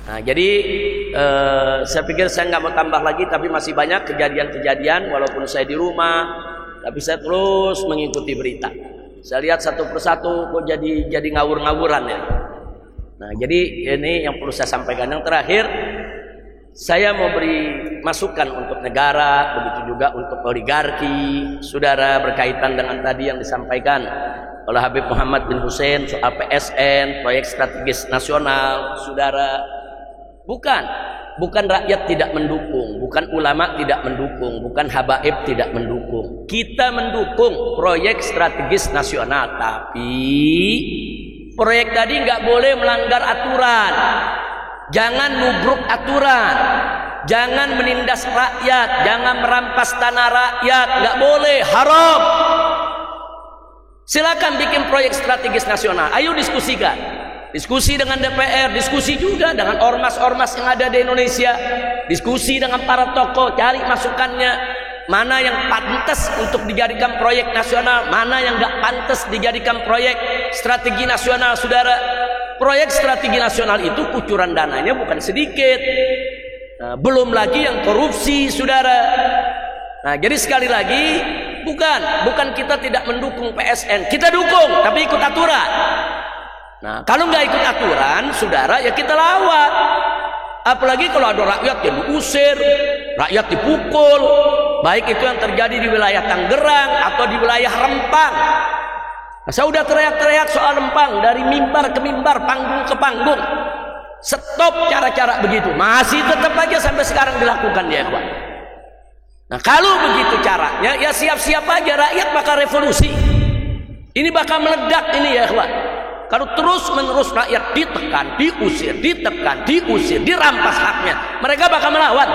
Nah, jadi saya pikir saya nggak mau tambah lagi, tapi masih banyak kejadian-kejadian. Walaupun saya di rumah, tapi saya terus mengikuti berita. Saya lihat satu persatu kok jadi ngawur-ngawuran ya. Nah, jadi ini yang perlu saya sampaikan. Yang terakhir, saya mau beri masukan untuk negara, begitu juga untuk oligarki, saudara, berkaitan dengan tadi yang disampaikan oleh Habib Muhammad bin Hussein soal PSN, proyek strategis nasional, saudara. Bukan rakyat tidak mendukung, bukan ulama tidak mendukung, bukan habaib tidak mendukung. Kita mendukung proyek strategis nasional, tapi proyek tadi nggak boleh melanggar aturan. Jangan nubruk aturan, jangan menindas rakyat, jangan merampas tanah rakyat, nggak boleh, haram. Silakan bikin proyek strategis nasional, ayo diskusikan. Diskusi dengan DPR, diskusi juga dengan ormas-ormas yang ada di Indonesia, diskusi dengan para tokoh, cari masukannya, mana yang pantas untuk dijadikan proyek nasional, mana yang nggak pantas dijadikan proyek strategi nasional, saudara. Proyek strategi nasional itu kucuran dananya bukan sedikit, nah, belum lagi yang korupsi, saudara. Nah, jadi sekali lagi, bukan kita tidak mendukung PSN, kita dukung, tapi ikut aturan. Nah, kalau nggak ikut aturan, saudara, ya kita lawan. Apalagi kalau ada rakyat yang diusir, rakyat dipukul, baik itu yang terjadi di wilayah Tangerang atau di wilayah Rempang. Nah, saya udah teriak-teriak soal Rempang dari mimbar ke mimbar, panggung ke panggung. Stop cara-cara begitu. Masih tetap aja sampai sekarang dilakukan ya, Pak. Nah, kalau begitu caranya, ya siap-siap aja rakyat bakal revolusi. Ini bakal meledak ini ya, Pak. Kalau terus-menerus rakyat ditekan, diusir, dirampas haknya, mereka bakal melawan.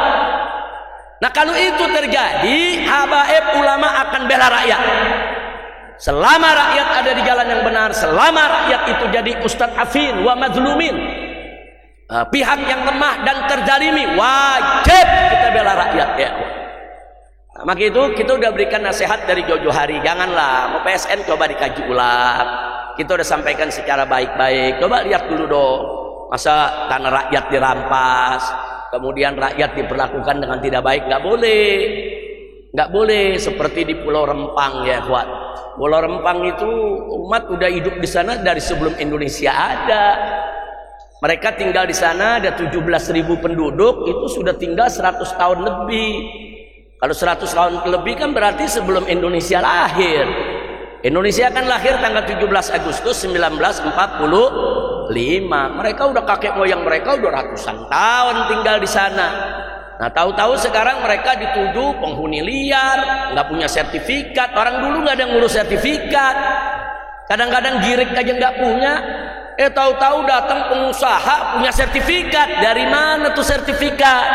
Nah, kalau itu terjadi, habaib ulama akan bela rakyat. Selama rakyat ada di jalan yang benar, selama rakyat itu jadi mustad'afin wa mazlumin, pihak yang lemah dan terzalimi, wajib kita bela rakyat ya. Nah, maka itu kita udah berikan nasihat dari jauh-jauh hari, janganlah mau PSN coba dikaji ulang. Kita udah sampaikan secara baik-baik. Coba lihat dulu dong, masa tanah rakyat dirampas, kemudian rakyat diperlakukan dengan tidak baik? Nggak boleh seperti di Pulau Rempang ya, kuat. Pulau Rempang itu umat udah hidup di sana dari sebelum Indonesia ada. Mereka tinggal di sana, ada 17.000 penduduk, itu sudah tinggal 100 tahun lebih. Kalau 100 tahun lebih kan berarti sebelum Indonesia lahir. Indonesia kan lahir tanggal 17 Agustus 1945. Mereka udah kakek moyang mereka udah ratusan tahun tinggal di sana. Nah, tahu-tahu sekarang mereka dituduh penghuni liar, nggak punya sertifikat. Orang dulu nggak ada ngurus sertifikat. Kadang-kadang girik aja nggak punya. Tahu-tahu datang pengusaha punya sertifikat. Dari mana tuh sertifikat?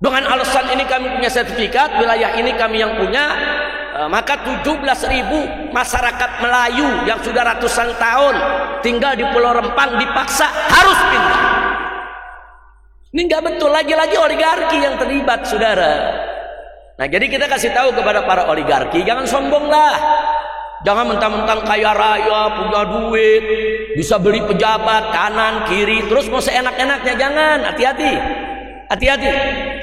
Dengan alasan ini kami punya sertifikat, wilayah ini kami yang punya. Maka 17.000 masyarakat Melayu yang sudah ratusan tahun tinggal di Pulau Rempang dipaksa harus pindah. Ini nggak betul, lagi-lagi oligarki yang terlibat, saudara. Nah, jadi kita kasih tahu kepada para oligarki, jangan sombong lah, jangan mentang-mentang kaya raya, punya duit, bisa beli pejabat kanan kiri, terus mau seenak-enaknya. Jangan, hati-hati.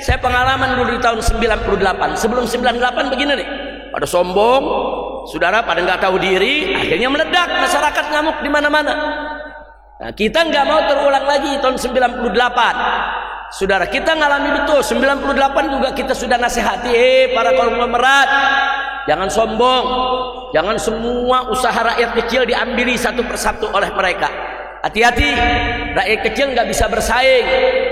Saya pengalaman dulu di tahun 98, sebelum 98 begini nih. Pada sombong, saudara, pada nggak tahu diri, akhirnya meledak, masyarakat ngamuk di mana-mana. Nah, kita nggak mau terulang lagi tahun 98. Saudara, kita ngalami betul 98 juga kita sudah nasihati, para konglomerat, jangan sombong, jangan semua usaha rakyat kecil diambili satu persatu oleh mereka. Hati-hati, rakyat kecil nggak bisa bersaing.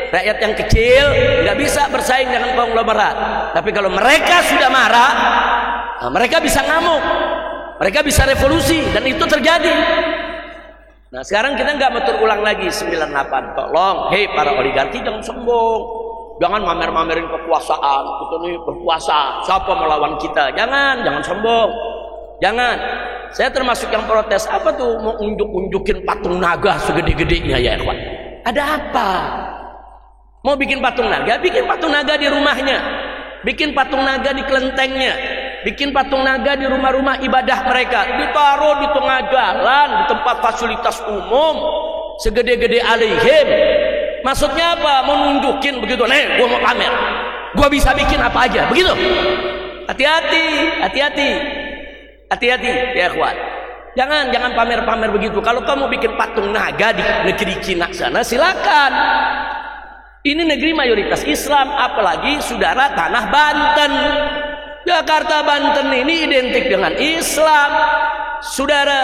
Rakyat yang kecil nggak bisa bersaing dengan konglomerat. Tapi kalau mereka sudah marah, nah, mereka bisa ngamuk, mereka bisa revolusi, dan itu terjadi. Nah, sekarang kita nggak mau terulang lagi 98. Tolong, hei para oligarki, jangan sombong, jangan mamer-mamerin kekuasaan. Kita nih berkuasa, siapa melawan kita? Jangan sombong, jangan. Saya termasuk yang protes. Apa tuh mau unjuk-unjukin patung naga segede-gedenya ya, ikhwan? Ada apa? Mau bikin patung naga? Bikin patung naga di rumahnya, bikin patung naga di kelentengnya, bikin patung naga di rumah-rumah ibadah mereka, ditaruh di tengah jalan, di tempat fasilitas umum, segede-gede alihim. Maksudnya apa? Mau nunjukin begitu. Nih, gua mau pamer. Gua bisa bikin apa aja. Begitu. Hati-hati, hati-hati. Hati-hati ya ikhwan. Jangan pamer-pamer begitu. Kalau kamu bikin patung naga di negeri Cina sana, silakan. Ini negeri mayoritas Islam, apalagi saudara tanah Banten. Jakarta Banten ini identik dengan Islam. Saudara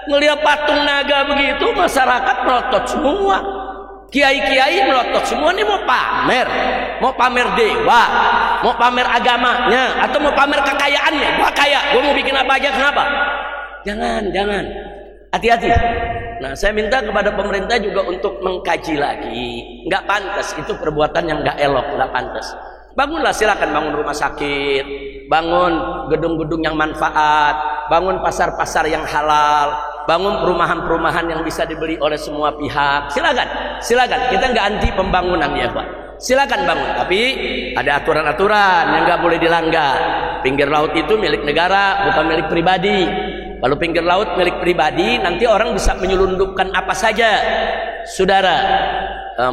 ngelihat patung naga begitu, masyarakat melotot semua. Kiai-kiai melotot semua. Ini mau pamer dewa, mau pamer agamanya, atau mau pamer kekayaannya. Gua kaya, gua mau bikin apa aja. Kenapa? Jangan, hati-hati. Nah, saya minta kepada pemerintah juga untuk mengkaji lagi. Nggak pantas, itu perbuatan yang nggak elok, nggak pantas. Bangunlah, silakan bangun rumah sakit, bangun gedung-gedung yang manfaat, bangun pasar-pasar yang halal, bangun perumahan-perumahan yang bisa dibeli oleh semua pihak. Silakan. Kita nggak anti pembangunan ya Pak. Silakan bangun, tapi ada aturan-aturan yang nggak boleh dilanggar. Pinggir laut itu milik negara, bukan milik pribadi. Kalau pinggir laut milik pribadi, nanti orang bisa menyelundupkan apa saja. Saudara,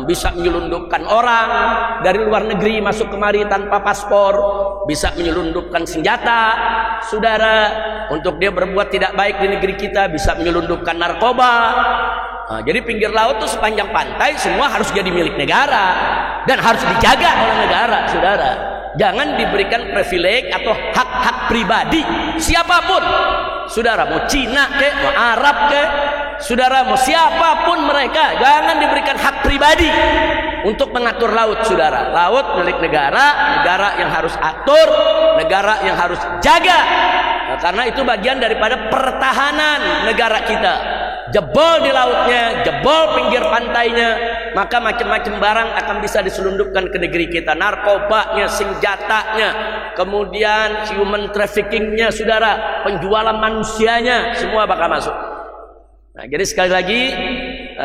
bisa menyelundupkan orang dari luar negeri masuk kemari tanpa paspor, bisa menyelundupkan senjata. Saudara, untuk dia berbuat tidak baik di negeri kita, bisa menyelundupkan narkoba. Nah, jadi pinggir laut itu sepanjang pantai semua harus jadi milik negara dan harus dijaga oleh negara, saudara. Jangan diberikan privilege atau hak-hak pribadi siapapun. Saudara, mau Cina ke, mau Arab ke, saudara, mau siapapun mereka, jangan diberikan hak pribadi untuk mengatur laut, saudara. Laut milik negara, negara yang harus atur, negara yang harus jaga. Nah, karena itu bagian daripada pertahanan negara kita. Jebol di lautnya, jebol pinggir pantainya, maka macam-macam barang akan bisa diselundupkan ke negeri kita. Narkobanya, senjatanya, kemudian human traffickingnya, saudara, penjualan manusianya, semua bakal masuk. Nah, jadi sekali lagi,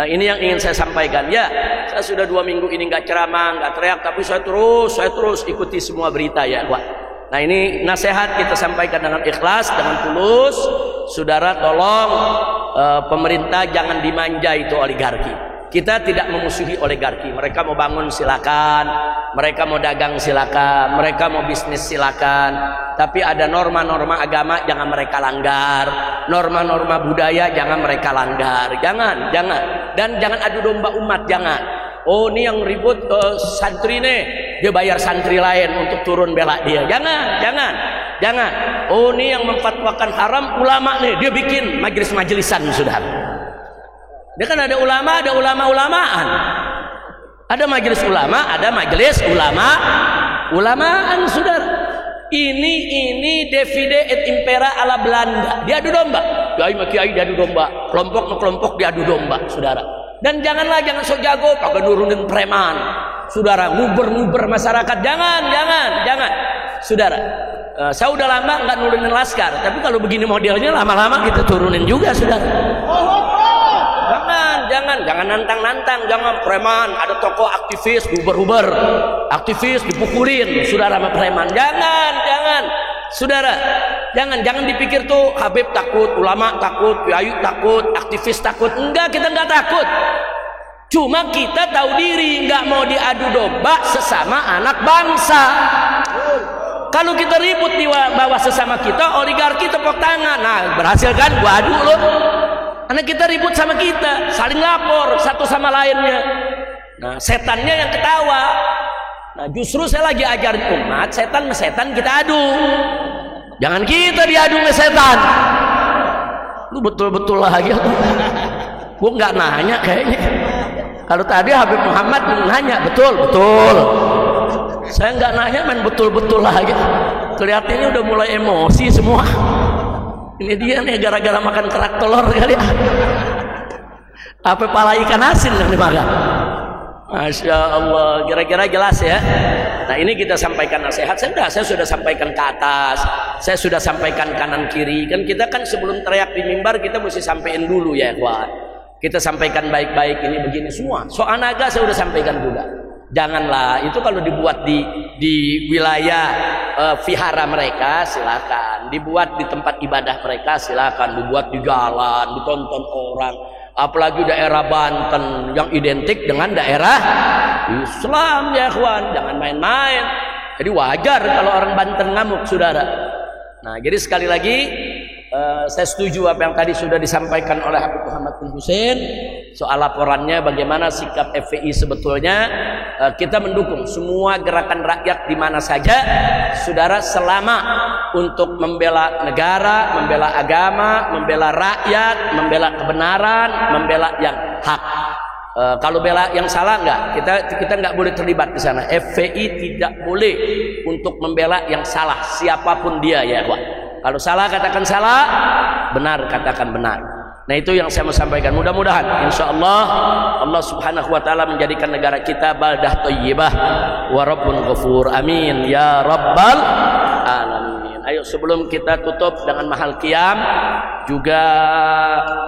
ini yang ingin saya sampaikan. Ya, saya sudah 2 minggu ini nggak ceramah, nggak teriak, tapi saya terus ikuti semua berita ya, Pak. Nah, ini nasihat kita sampaikan dengan ikhlas, dengan tulus. Saudara, tolong pemerintah jangan dimanja itu oligarki. Kita tidak memusuhi oligarki. Mereka mau bangun silakan, mereka mau dagang silakan, mereka mau bisnis silakan. Tapi ada norma-norma agama jangan mereka langgar, norma-norma budaya jangan mereka langgar. Jangan. Dan jangan adu domba umat, jangan. Oh, ini yang ribut santri nih, dia bayar santri lain untuk turun bela dia. Jangan. Oh, ini yang memfatwakan haram ulama nih, dia bikin majelis-majelisan, sudah. Dia kan ada ulama, ada ulama-ulamaan. Ada majelis ulama, ada majelis ulamaan, saudara. Ini divide et impera ala Belanda. Diadu domba. Kiai diadu domba, kelompok diadu domba, saudara. Dan jangan sok jago pakai nurunin preman, saudara, nguber masyarakat. Jangan. Saudara, saya udah lama nggak nurunin laskar, tapi kalau begini modelnya lama-lama kita turunin juga, saudara. Jangan nantang, jangan preman. Ada tokoh aktivis huber, aktivis dipukulin, saudara, sama preman. Jangan, saudara, jangan dipikir tuh Habib takut, ulama takut, kiai takut, aktivis takut. Enggak, kita enggak takut. Cuma kita tahu diri, nggak mau diadu domba sesama anak bangsa. Kalau kita ribut di bawah sesama kita, oligarki tepuk tangan. Nah, berhasil kan? Gua adu lo. Karena kita ribut sama kita, saling lapor satu sama lainnya. Nah, setannya yang ketawa. Nah, justru saya lagi ajarin umat, setan sama setan kita adu. Jangan kita diadu sama setan. Lu betul-betul lagi. Gua nggak nanya kayaknya. Kalau tadi Habib Muhammad nanya, betul. Saya nggak nanya, main betul-betul lagi. Kelihatannya udah mulai emosi semua. Ini dia nih gara-gara makan kerak telur kali ya. Apa pala ikan asin yang dimakan? Masya Allah, kira-kira jelas ya. Nah, ini kita sampaikan nasihat. Saya sudah sampaikan ke atas, saya sudah sampaikan kanan kiri. Kan kita kan sebelum teriak di mimbar kita mesti sampaikan dulu ya, kawan. Kita sampaikan baik-baik, ini begini semua. Soal naga saya sudah sampaikan juga. Janganlah itu kalau dibuat di wilayah vihara mereka silakan, dibuat di tempat ibadah mereka silakan, dibuat di jalan, ditonton orang. apalagi daerah Banten yang identik dengan daerah Islam ya ikhwan, jangan main-main. Jadi wajar kalau orang Banten ngamuk, saudara. Nah, jadi sekali lagi saya setuju apa yang tadi sudah disampaikan oleh Habib Muhammad bin Hussein soal laporannya bagaimana sikap FPI sebetulnya. Kita mendukung semua gerakan rakyat di mana saja, saudara, selama untuk membela negara, membela agama, membela rakyat, membela kebenaran, membela yang hak. Kalau bela yang salah enggak, kita enggak boleh terlibat di sana. FPI tidak boleh untuk membela yang salah siapapun dia ya, Pak. Kalau salah katakan salah, benar katakan benar. Nah, itu yang saya mau sampaikan. Mudah-mudahan insyaallah Allah Subhanahu wa taala menjadikan negara kita baldah thayyibah wa rabbun ghafur. Amin ya rabbal alamin. Ayo sebelum kita tutup dengan mahal qiyam, juga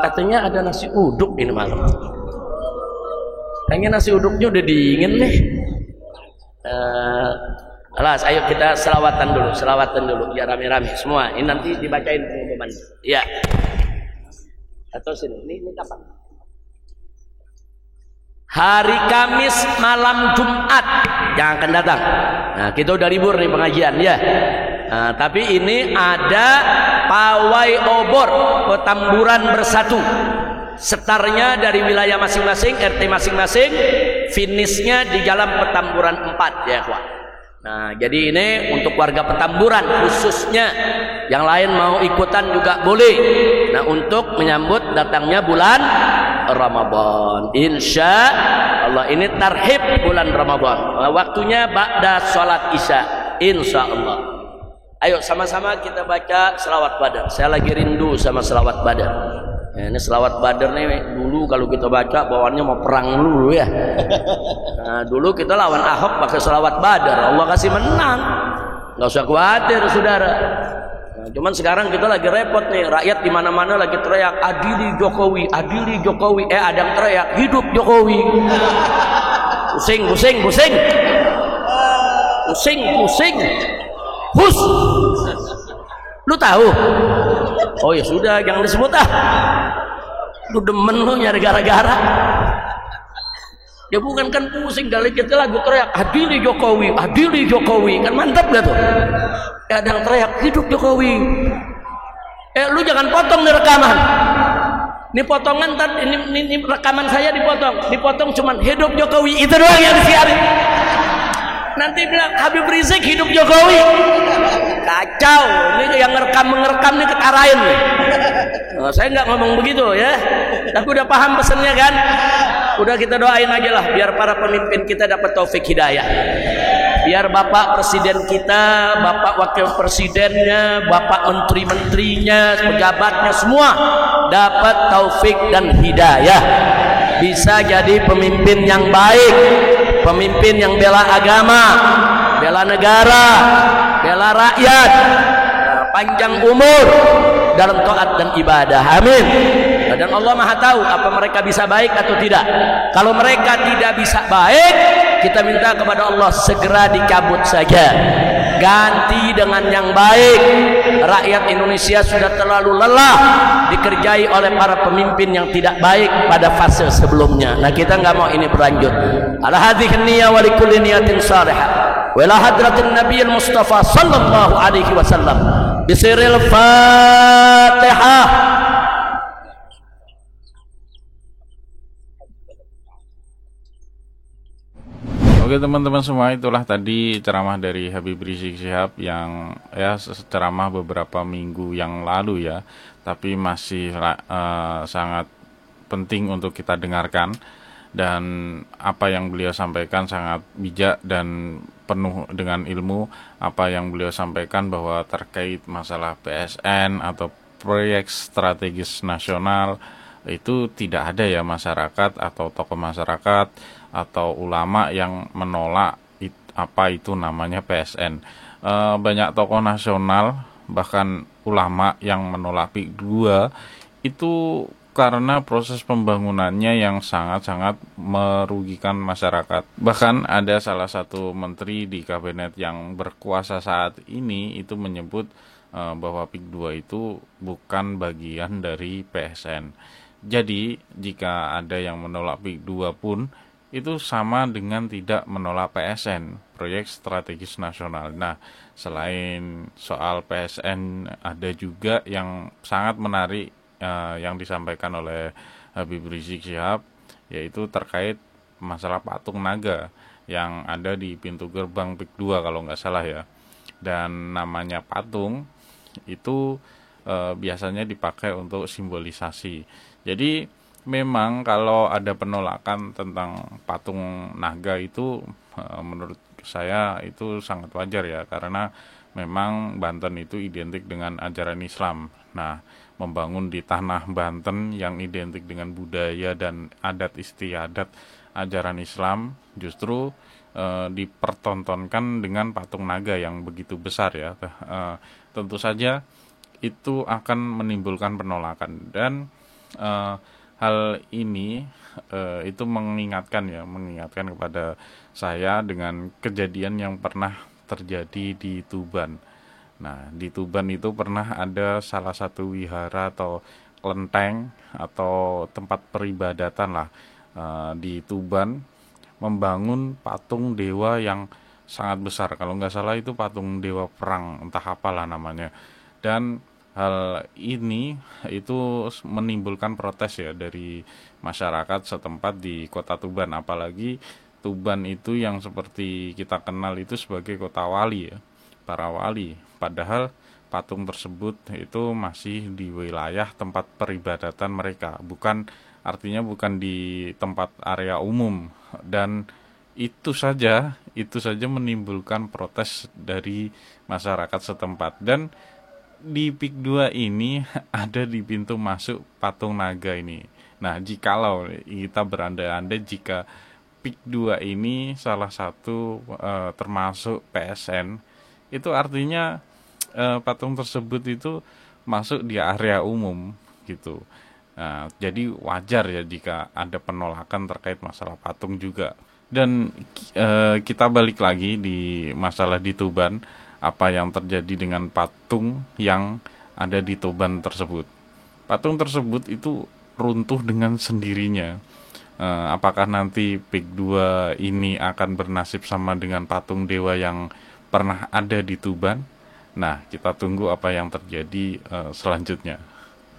katanya ada nasi uduk ini malam. Kayaknya nasi uduknya udah dingin nih. Alas, ayo kita selawatan dulu ya rame-rame semua. Ini nanti dibacain pengumuman. Ya. Atau sini, ini kapan? Hari Kamis malam Jumat yang akan datang. Nah, kita udah libur nih pengajian ya. Nah, tapi ini ada pawai obor Petamburan Bersatu. Setarnya dari wilayah masing-masing, RT masing-masing, finishnya di Jalan Petamburan 4 ya, Pak. Nah, jadi ini untuk warga Petamburan khususnya, yang lain mau ikutan juga boleh. Nah, untuk menyambut datangnya bulan Ramadan, insya Allah ini tarhib bulan Ramadan. Waktunya ba'da sholat isya, insya Allah. Ayo sama-sama kita baca selawat Badar. Saya lagi rindu sama selawat Badar. Ya, ini selawat Badar nih, dulu kalau kita baca bawaannya mau perang dulu ya. Nah, dulu kita lawan Ahok pakai selawat Badar, Allah kasih menang, nggak usah khawatir saudara. Nah, cuman sekarang kita lagi repot nih, rakyat di mana-mana lagi teriak adili Jokowi, adili Jokowi. Ada yang teriak hidup Jokowi. Pusing. Hus. Lu tahu? Oh ya sudah, jangan disebut ah. Lu demen lu nyari gara-gara. Ya bukan kan pusing, kali kita lagu teriak adili Jokowi, kan mantap gak tuh? Ya ada yang teriak hidup Jokowi. Lu jangan potong nih rekaman. Ini potongan ini rekaman saya dipotong cuman hidup Jokowi, itu doang yang disiarin. Nanti bilang Habib Rizik hidup Jokowi, kacau. Ini yang ngerekam nih ketarain nih. Nah, saya nggak ngomong begitu ya, tapi udah paham pesennya kan. Udah kita doain aja lah biar para pemimpin kita dapat taufik hidayah, biar bapak presiden kita, bapak wakil presidennya, bapak menteri-menterinya, pejabatnya semua dapat taufik dan hidayah, bisa jadi pemimpin yang baik, pemimpin yang bela agama, bela negara, bela rakyat, panjang umur dalam taat dan ibadah. Amin. Dan Allah Maha tahu apa mereka bisa baik atau tidak. Kalau mereka tidak bisa baik, kita minta kepada Allah segera dicabut saja, ganti dengan yang baik. Rakyat Indonesia sudah terlalu lelah dikerjai oleh para pemimpin yang tidak baik pada fase sebelumnya. Nah, kita nggak mau ini berlanjut. Ala hadhihi niyya wa likulli niyatin salihah wa ila hadratin nabiyil mustafa sallallahu alaihi wasallam bisiril fatihah. Oke teman-teman semua, itulah tadi ceramah dari Habib Rizik Syihab yang ya ceramah beberapa minggu yang lalu ya, tapi masih sangat penting untuk kita dengarkan, dan apa yang beliau sampaikan sangat bijak dan penuh dengan ilmu. Apa yang beliau sampaikan bahwa terkait masalah PSN atau proyek strategis nasional itu tidak ada ya masyarakat atau tokoh masyarakat atau ulama yang menolak apa itu namanya PSN. Banyak tokoh nasional bahkan ulama yang menolak PIK 2 itu karena proses pembangunannya yang sangat-sangat merugikan masyarakat. Bahkan ada salah satu menteri di kabinet yang berkuasa saat ini itu menyebut bahwa PIK 2 itu bukan bagian dari PSN. Jadi, jika ada yang menolak PIK 2 pun, itu sama dengan tidak menolak PSN, Proyek Strategis Nasional. Nah, selain soal PSN, ada juga yang sangat menarik yang disampaikan oleh Habib Rizik Syihab, yaitu terkait masalah patung naga yang ada di pintu gerbang PIK 2 kalau nggak salah ya. Dan namanya patung itu biasanya dipakai untuk simbolisasi. Jadi memang kalau ada penolakan tentang patung naga itu menurut saya itu sangat wajar ya, karena memang Banten itu identik dengan ajaran Islam. Nah, membangun di tanah Banten yang identik dengan budaya dan adat istiadat ajaran Islam justru dipertontonkan dengan patung naga yang begitu besar ya. Tentu saja itu akan menimbulkan penolakan, dan hal ini itu mengingatkan kepada saya dengan kejadian yang pernah terjadi di Tuban. Nah, di Tuban itu pernah ada salah satu wihara atau kelenteng atau tempat peribadatan lah di Tuban membangun patung dewa yang sangat besar. Kalau nggak salah itu patung dewa perang, entah apalah namanya. Dan hal ini itu menimbulkan protes ya dari masyarakat setempat di kota Tuban. Apalagi Tuban itu yang seperti kita kenal itu sebagai kota wali ya, para wali. Padahal patung tersebut itu masih di wilayah tempat peribadatan mereka, artinya bukan di tempat area umum. Dan itu saja menimbulkan protes dari masyarakat setempat. Dan di PIK 2 ini ada di pintu masuk patung naga ini. Nah, jikalau kita berandai-andai jika PIK 2 ini salah satu termasuk PSN, itu artinya patung tersebut itu masuk di area umum gitu. Nah, jadi wajar ya jika ada penolakan terkait masalah patung juga. Dan kita balik lagi di masalah di Tuban, apa yang terjadi dengan patung yang ada di Tuban tersebut. Patung tersebut itu runtuh dengan sendirinya. Apakah nanti PIK 2 ini akan bernasib sama dengan patung dewa yang pernah ada di Tuban? Nah, kita tunggu apa yang terjadi selanjutnya.